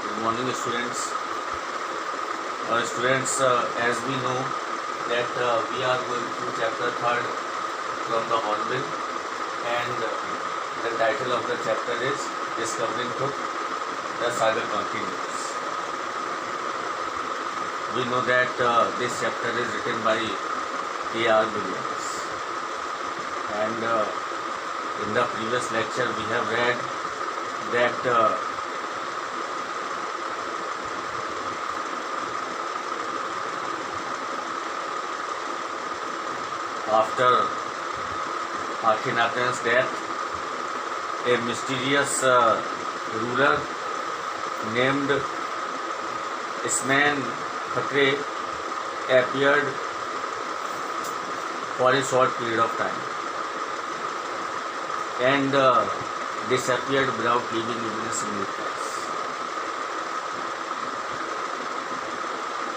Good morning, students. As we know that we are going through chapter 3rd from the Hornbill, and the title of the chapter is Discovering Truth. The saga continues. We know that this chapter is written by A.R. Williams, and in the previous lecture we have read that after Akhenaten's death, a mysterious ruler named Isman Khatre appeared for a short period of time and disappeared without leaving even a single trace.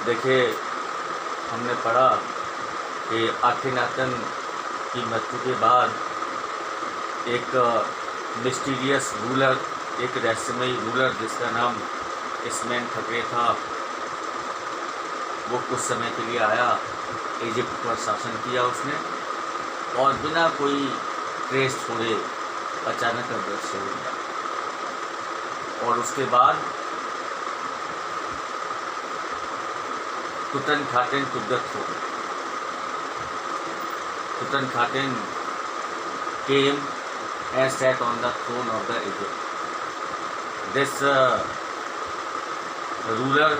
देखिए, हमने पढ़ा कि आखेनातन की मृत्यु के बाद एक mysterious ruler, एक रहस्यमयी रूलर जिसका नाम इस्मान खत्रे था, वो कुछ समय के लिए आया, इजिप्ट पर शासन किया उसने, और बिना कोई ट्रेस छोड़े अचानक अदृश्य हो गया। और उसके बाद तुतनखातेन तुगलक हो गए। Tutankhaten came and sat on the throne of the Egypt. This ruler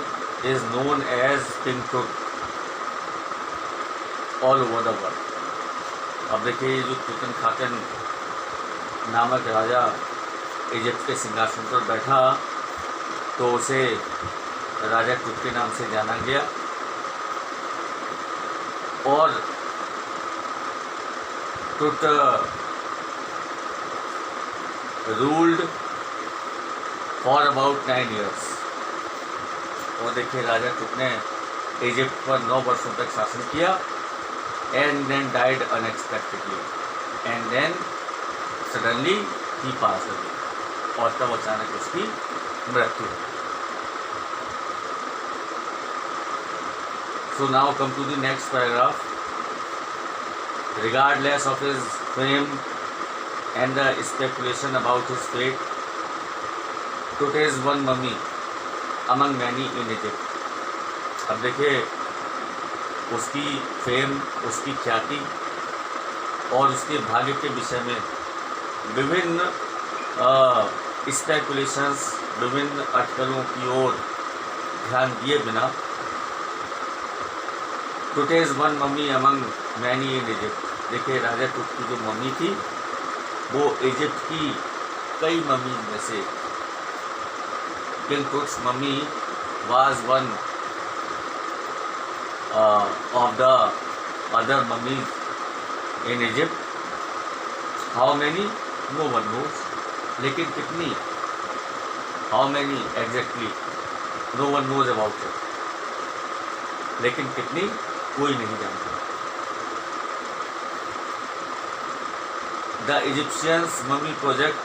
is known as King Tut all over the world. अब देखिए, जो तुतनखातन नामक राजा इजिप्ट के सिंहासन पर बैठा तो उसे राजा तुत के नाम से जाना गया, और Tut ruled for about 9 years. और देखिए, राजा तुत ने इजिप्ट पर 9 वर्षों तक शासन किया, and then died unexpectedly, and then suddenly he passed away. और तब अचानक उसकी मृत्यु हुई. So now come to the next paragraph. Regardless of his fame and the speculation about his fate, Tut is one mummy among many in Egypt. अब देखिए, उसकी fame, उसकी ख्याति और उसके भाग्य के विषय में विभिन्न स्पेकुलेशंस, विभिन्न अटकलों की ओर ध्यान दिए बिना Tut is one mummy among many in Egypt. देखिए, राजा तुत की जो मम्मी थी वो इजिप्ट की कई मम्मी में से King Tut's mummy was one of the other mummies in Egypt. How many? No one knows. लेकिन कितनी? How many exactly? No one knows about it. लेकिन कितनी? कोई नहीं जानता. The Egyptians mummy project,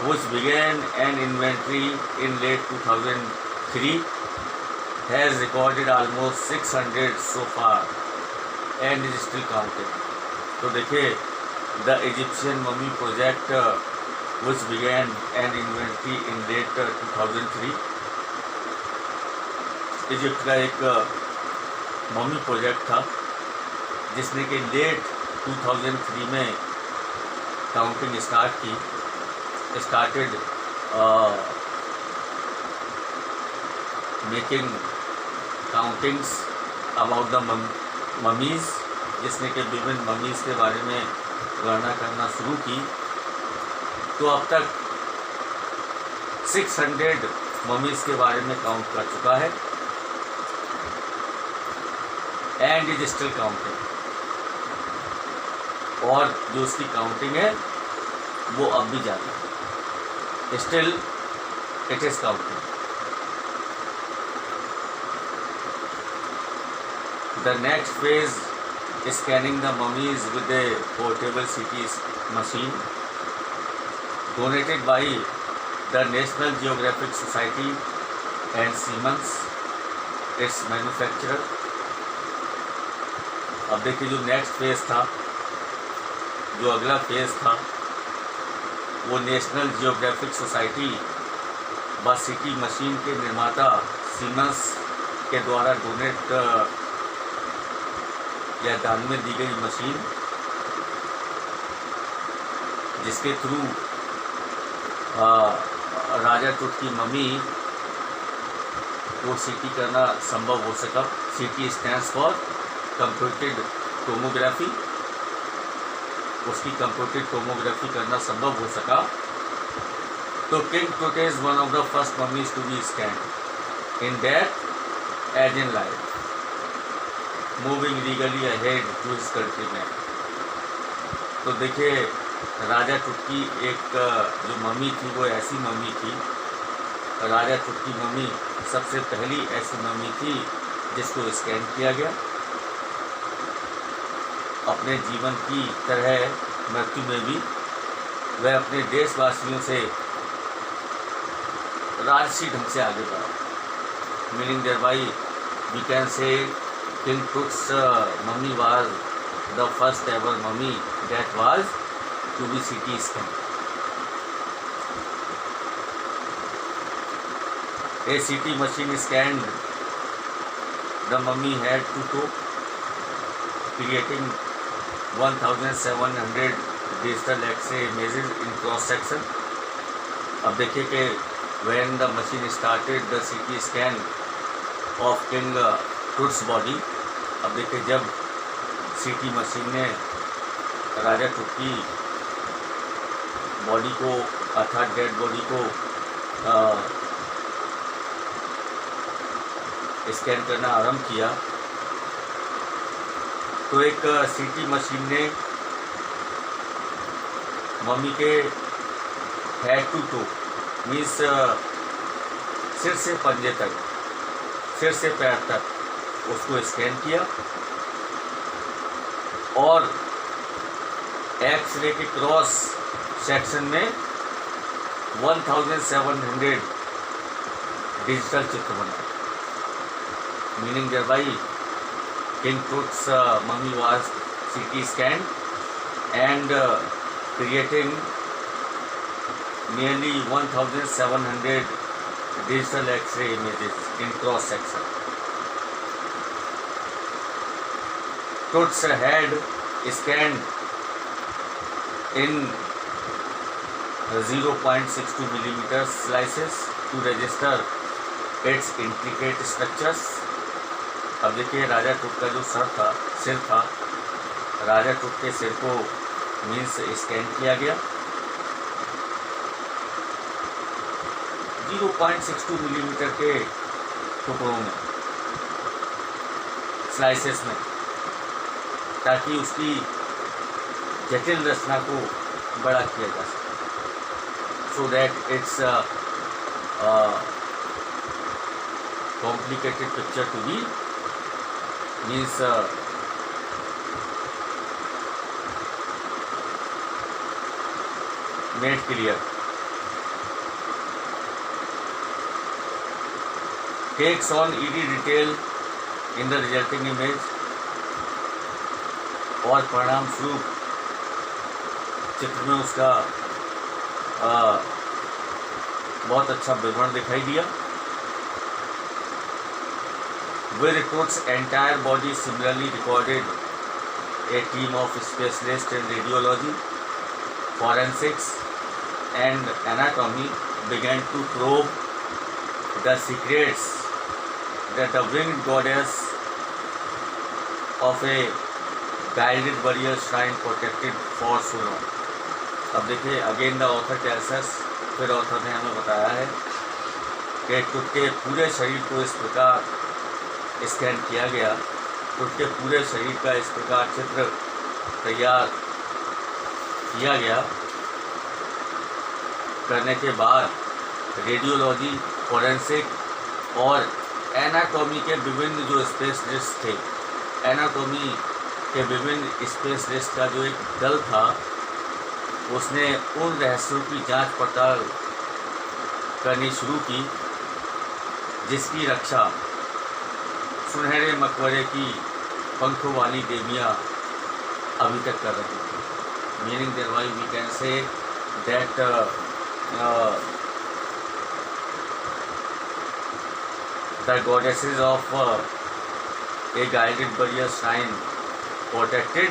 which began an inventory in late 2003, has recorded almost 600 so far and is still counting. तो देखिए, the Egyptian mummy project, which began an inventory in late 2003, Egypt का एक mummy project था जिसने कि late 2003 में counting started making countings about the mummies, जिसने कि विभिन्न ममीज़ के बारे में गणना करना शुरू की। तो अब तक 600 ममीज़ के बारे में काउंट कर चुका है, एंड इज स्टिल काउंटिंग। और जो उसकी काउंटिंग है वो अब भी जारी है, still it is counting. The next phase scanning the mummies with a portable CT machine donated by the national geographic society and siemens it's manufacturer. अब देखिए जो नेक्स्ट फेज था, जो अगला फेज था, वो नेशनल जियोग्राफिक सोसाइटी व city machine के निर्माता सीमेंस के द्वारा डोनेट या दान में दी गई मशीन, जिसके थ्रू राजा टूट की मम्मी को सीटी करना संभव हो सका। CT stands for computed tomography, उसकी कंप्यूटेड टोमोग्राफी करना संभव हो सका। तो King Tut is one of the first mummies to be scanned in death as in life, moving legally ahead to his country में। तो देखिए राजा टूट की एक जो मम्मी थी वो ऐसी मम्मी थी, राजा टूट की मम्मी सबसे पहली ऐसी मम्मी थी जिसको स्कैन किया गया। अपने जीवन की तरह मृत्यु में भी वह अपने देशवासियों से राजसी ढंग से आगे बढ़ा। Meaning thereby we can say King Tut's mummy was the first ever mummy that was to be CT scan. A CT machine scanned the mummy head to toe, creating 1700 digital X-ray images in cross section. अब देखिए कि when the machine started the CT scan of King Tut's body, अब देखिए जब CT machine ने राजा टूट की body को अर्थात डेड बॉडी को स्कैन करना आरंभ किया, तो एक सीटी मशीन ने मम्मी के हेड टू टो मीन्स सिर से पंजे तक, सिर से पैर तक उसको स्कैन किया और एक्सरे के क्रॉस सेक्शन में 1700 डिजिटल चित्र बनाए। Meaning thereby King Tut's mummy was CT scanned and creating nearly 1700 digital X-ray images in cross section. Tut's head scanned in 0.62 millimeter slices to register its intricate structures. अब देखिए राजा टूट का जो सिर था, राजा टूट के सिर को मीन्स स्कैन किया गया 0.62 मिलीमीटर के टुकड़ों में, स्लाइसेस में, ताकि उसकी जटिल रचना को बड़ा किया जा सके, so that it's complicated picture to be means made clear. Takes on ED detail in the resulting image और परिणाम स्वरूप चित्र में उसका बहुत अच्छा विवरण दिखाई दिया। With Tut's entire body similarly recorded, a team of specialists in radiology, forensics and anatomy began to probe the secrets that the winged goddess of a guided burial shrine protected for so long. अब देखिए again the author tells us, फिर author ने हमें बताया है कि टुट के पूरे शरीर को इस प्रकार स्कैन किया गया, टुट के पूरे शरीर का इस प्रकार चित्र तैयार किया गया। करने के बाद रेडियोलॉजी, फोरेंसिक और एनाटॉमी के विभिन्न जो स्पेशलिस्ट थे, एनाटॉमी के विभिन्न स्पेशलिस्ट का जो एक दल था, उसने उन रहस्यों की जांच पड़ताल करनी शुरू की, जिसकी रक्षा सुनहरे मकबरे की पंखों वाली देवियाँ अभी तक कर रही थी। Meaning thereby we can say that the goddesses of a guided burial shrine protected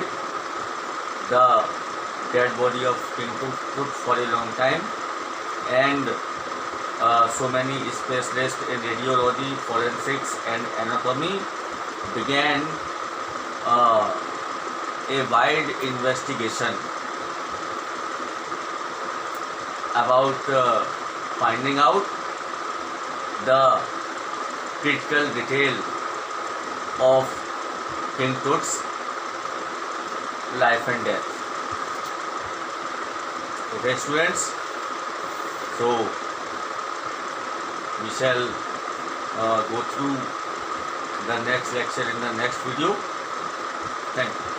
the dead body of King Tut for a long time, and so many specialists in radiology, forensics and anatomy began a wide investigation about finding out the critical detail of King Tut's life and death. Okay students, so we shall go through the next lecture in the next video. Thank you.